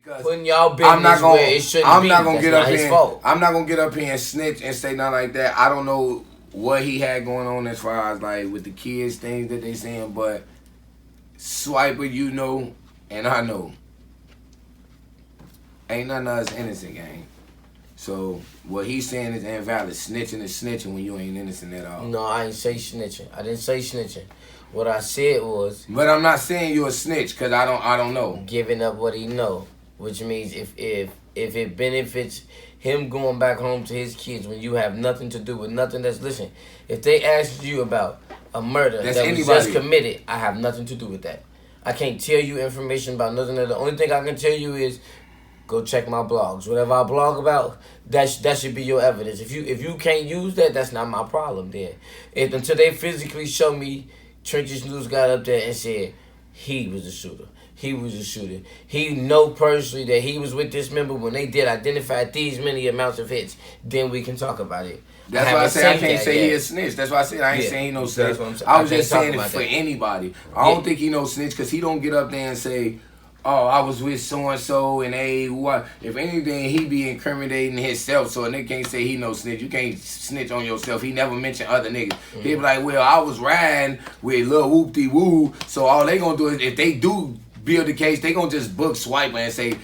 Putting y'all business where it shouldn't I'm be. not gonna That's get not up his here. fault. I'm not gonna get up here and snitch and say nothing like that. I don't know what he had going on as far as like with the kids things that they saying, but Swiper, you know, and I know, ain't none of us innocent, gang. So what he's saying is invalid. Snitching is snitching when you ain't innocent at all. No, I ain't say snitching. I didn't say snitching. What I said was. But I'm not saying you a snitch because I don't know. Giving up what he know, which means if it benefits him going back home to his kids when you have nothing to do with nothing. Listen. If they asked you about a murder that was just committed, I have nothing to do with that. I can't tell you information about nothing. The only thing I can tell you is go check my blogs. Whatever I blog about, that should be your evidence. If you can't use that, that's not my problem. Then, until they physically show me, Trenches News got up there and said he was the shooter. He was a shooter. He know personally that he was with this member when they did identify these many amounts of hits. Then we can talk about it. That's why I say I can't say he a snitch. That's why I said I ain't saying he no snitch. I was just saying it for anybody. I don't think he no snitch because he don't get up there and say, oh, I was with so-and-so and what. If anything, he be incriminating himself, so a nigga can't say he no snitch. You can't snitch on yourself. He never mentioned other niggas. Mm-hmm. He be like, well, I was riding with Lil Whoop-De-Woo, so all they gonna do is, if they do build the case, they gonna just book Swiper and say,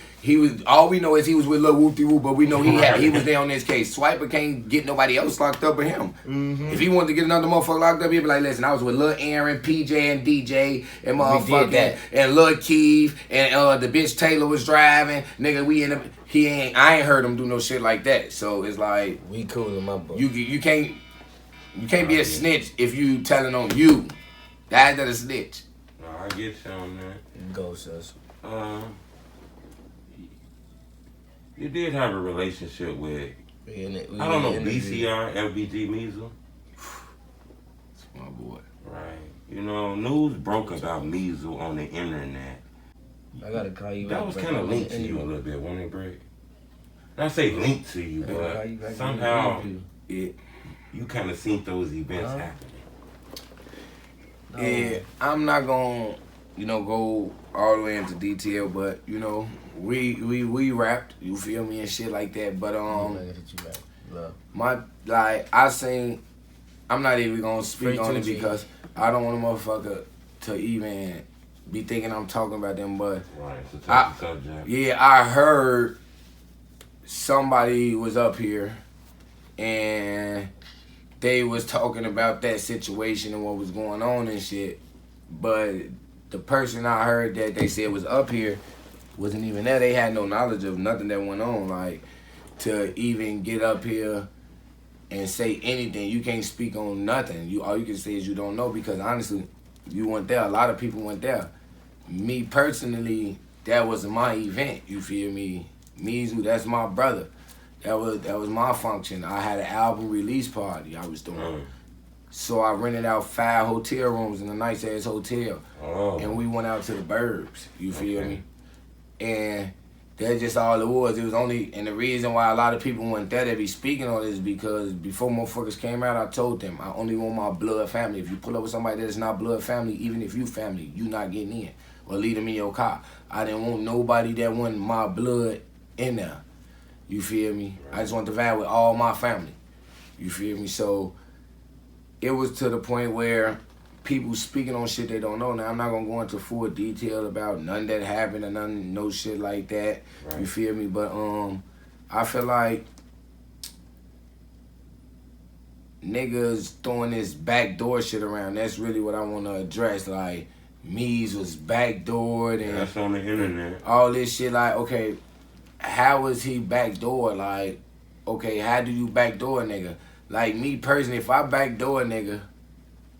all we know is he was with Lil Whoop-De-Woo, but we know he was there on this case. Swiper can't get nobody else locked up but him. Mm-hmm. If he wanted to get another motherfucker locked up, he'd be like, listen, I was with Lil Aaron, PJ, and DJ, and motherfucking, and Lil Keith, and the bitch Taylor was driving. Nigga, I ain't heard him do no shit like that. So it's like, we cool in my book. You can't be a snitch if you telling on you. That's a snitch. No, I get you on that. Go, sis. You did have a relationship with, I don't know, BCR Meezle. That's my boy. Right. You know, news broke about Meezle on the internet. I gotta call you. That was kind of linked to you a little bit, wasn't it, Greg? Not say linked to you, but somehow you kind of seen those events happen. Yeah, I'm not gonna, go all the way into detail, but we rapped, you feel me, and shit like that. But I'm not even gonna speak on it because I don't want a motherfucker to even be thinking I'm talking about them. But right, it's a tough subject. Yeah, I heard somebody was up here and they was talking about that situation and what was going on and shit. But the person I heard that they said was up here wasn't even there. They had no knowledge of nothing that went on. Like, to even get up here and say anything, you can't speak on nothing. All you can say is you don't know because honestly, you weren't there. A lot of people went there. Me personally, that was my event. You feel me? Meezle, that's my brother. That was my function. I had an album release party I was doing. So I rented out 5 hotel rooms in a nice ass hotel. Oh. And we went out to the burbs. You feel me? And that's just all it was. It was only, and the reason why a lot of people went there to be speaking on this is because before motherfuckers came out, I told them, I only want my blood family. If you pull up with somebody that is not blood family, even if you family, you not getting in. Or leave them in your car. I didn't want nobody that wasn't my blood in there. You feel me? Right. I just want to vibe with all my family. You feel me? So it was to the point where people speaking on shit they don't know. Now, I'm not going to go into full detail about none that happened or no shit like that. Right. You feel me? But I feel like niggas throwing this backdoor shit around. That's really what I want to address. Like, Meez was backdoored and that's on the internet. All this shit. Like, okay, how was he backdoor? Like, okay, how do you backdoor a nigga? Like, me personally, if I backdoor a nigga,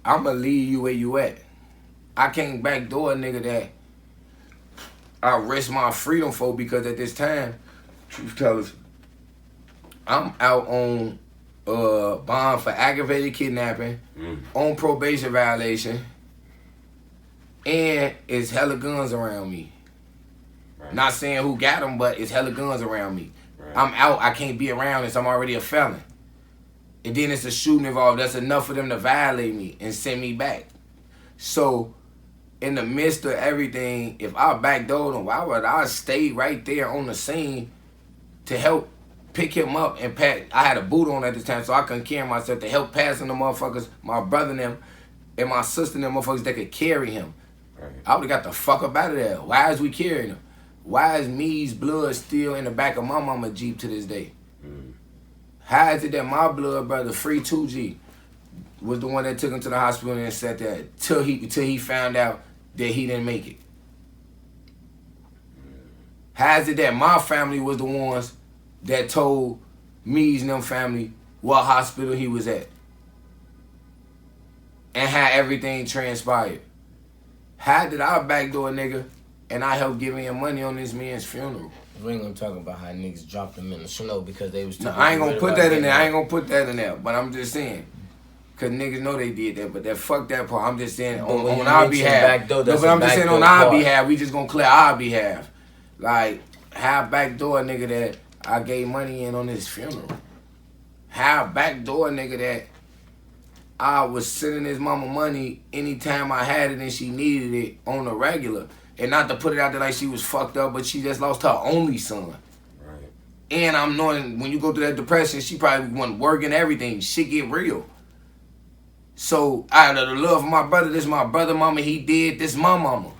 I'ma leave you where you at. I can't backdoor a nigga that I risk my freedom for because at this time, truth tellers, I'm out on bond for aggravated kidnapping, on probation violation, and it's hella guns around me. Right. Not saying who got them, but it's hella guns around me. Right. I'm out. I can't be around this. I'm already a felon. And then it's a shooting involved. That's enough for them to violate me and send me back. So in the midst of everything, if I backdoored him, why would I stay right there on the scene to help pick him up and pass? I had a boot on at the time, so I couldn't carry myself, to help passing the motherfuckers, my brother and them, and my sister and them motherfuckers that could carry him. Right. I would've got the fuck up out of there. Why is we carrying him? Why is me's blood still in the back of my mama Jeep to this day? How is it that my blood brother, Free 2G, was the one that took him to the hospital and sat there till he found out that he didn't make it? How is it that my family was the ones that told me's and them family what hospital he was at? And how everything transpired? How did I backdoor a nigga and I helped giving him money on this man's funeral? We ain't gonna talk about how niggas dropped them in the snow because they was too. No, I ain't gonna put that in there. I ain't gonna put that in there. But I'm just saying, cause niggas know they did that. But that fuck that part. I'm just saying on our behalf. No, but I'm just saying on our behalf. We just gonna clear our behalf. Like how backdoor a nigga that I gave money in on his funeral. How backdoor a nigga that I was sending his mama money anytime I had it and she needed it on the regular. And not to put it out there like she was fucked up, but she just lost her only son. Right. And I'm knowing when you go through that depression, she probably wasn't working everything. Shit get real. So out of the love of my brother, this my brother mama, he did, this my mama.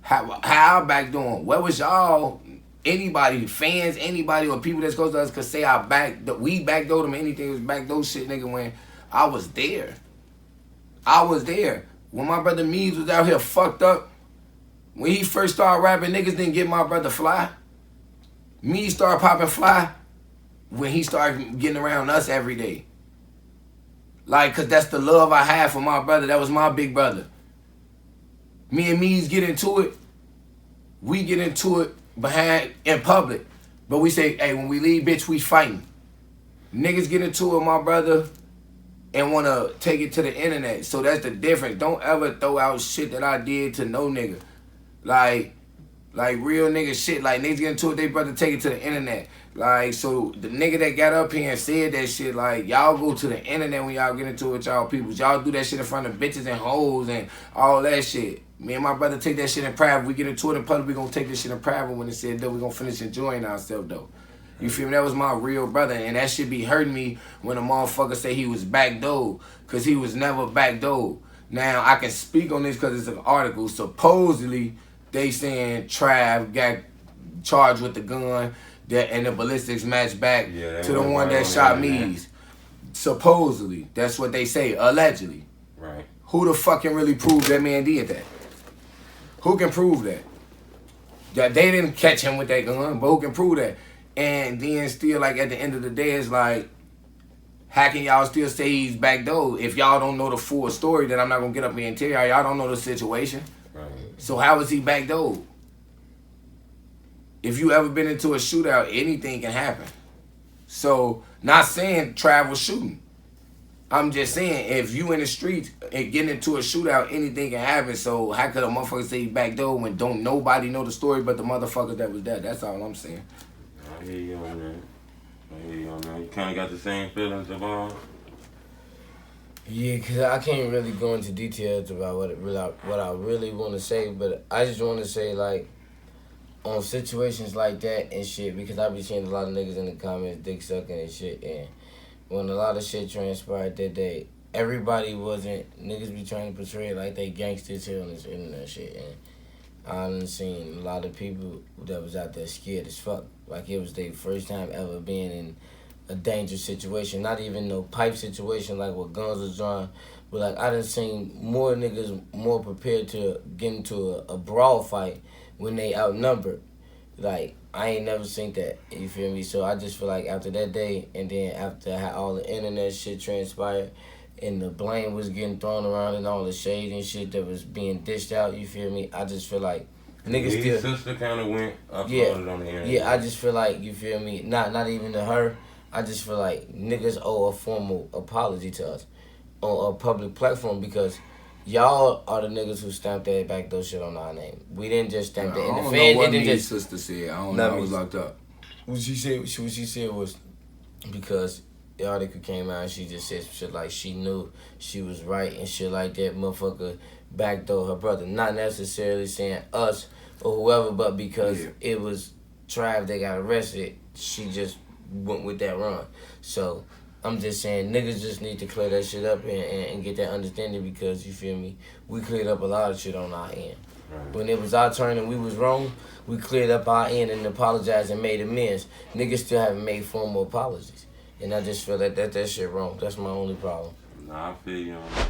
How I backdoor? Where was y'all? Anybody, fans, anybody, or people that's close to us could say we backdoored them, anything was backdoor shit, nigga, when I was there. I was there. When my brother Meezle was out here fucked up, when he first started rapping, niggas didn't get my brother Fly. Me started popping Fly when he started getting around us every day. Like, cause that's the love I have for my brother. That was my big brother. Me and Me's get into it. We get into it in public. But we say, hey, when we leave, bitch, we fighting. Niggas get into it, my brother, and want to take it to the internet. So that's the difference. Don't ever throw out shit that I did to no nigga. Like real nigga shit. Like, niggas get into it, they brother take it to the internet. Like, so the nigga that got up here and said that shit, like, y'all go to the internet when y'all get into it with y'all people. Y'all do that shit in front of bitches and hoes and all that shit. Me and my brother take that shit in private. We get into it in public, we gonna take this shit in private when it said that we gonna finish enjoying ourselves, though. You feel me? That was my real brother, and that shit be hurting me when a motherfucker say he was backdoored, because he was never backdoored. Now, I can speak on this because it's an article. Supposedly, they saying Trav got charged with the gun and the ballistics matched back to the one that shot Meez. Supposedly. That's what they say, allegedly. Right. Who the fuck can really prove that man did that? Who can prove that? That they didn't catch him with that gun, but who can prove that? And then still, like, at the end of the day, it's like, how can y'all still say he's backdoored? If y'all don't know the full story, then I'm not going to get up here and tell y'all. Y'all don't know the situation. Right. So how is he backdoored? If you ever been into a shootout, anything can happen. So, not saying Trav was shooting. I'm just saying, if you in the streets and getting into a shootout, anything can happen. So how could a motherfucker say he backdoored when don't nobody know the story but the motherfucker that was there? That's all I'm saying. I hear you on that. You kind of got the same feelings about. Yeah, because I can't really go into details about what I really want to say, but I just want to say, like, on situations like that and shit, because I be seeing a lot of niggas in the comments dick sucking and shit, and when a lot of shit transpired that day, everybody wasn't, niggas be trying to portray it like they gangsters here on this internet shit, and I done seen a lot of people that was out there scared as fuck. Like, it was their first time ever being in a dangerous situation. Not even no pipe situation like what guns was drawn. But, like, I done seen more niggas more prepared to get into a brawl fight when they outnumbered. Like, I ain't never seen that, you feel me? So I just feel like after that day, and then after how all the internet shit transpired, and the blame was getting thrown around and all the shade and shit that was being dished out, you feel me? I just feel like niggas still... His sister kind of went uploaded on the internet. Yeah, I just feel like, you feel me? Not even to her. I just feel like niggas owe a formal apology to us on a public platform, because y'all are the niggas who stamped that backdoor shit on our name. We didn't just stamp that in the fans. I don't know what his sister said. I don't know. I was locked up. What she said was because the article came out and she just said some shit like she knew she was right and shit like that. Motherfucker backdoor her brother. Not necessarily saying us or whoever, but because it was Trav that got arrested, she just went with that run. So I'm just saying niggas just need to clear that shit up and get that understanding, because you feel me, we cleared up a lot of shit on our end. Right. When it was our turn and we was wrong, we cleared up our end and apologized and made amends. Niggas still haven't made formal apologies. And I just feel that shit wrong. That's my only problem. Nah, I feel you on that.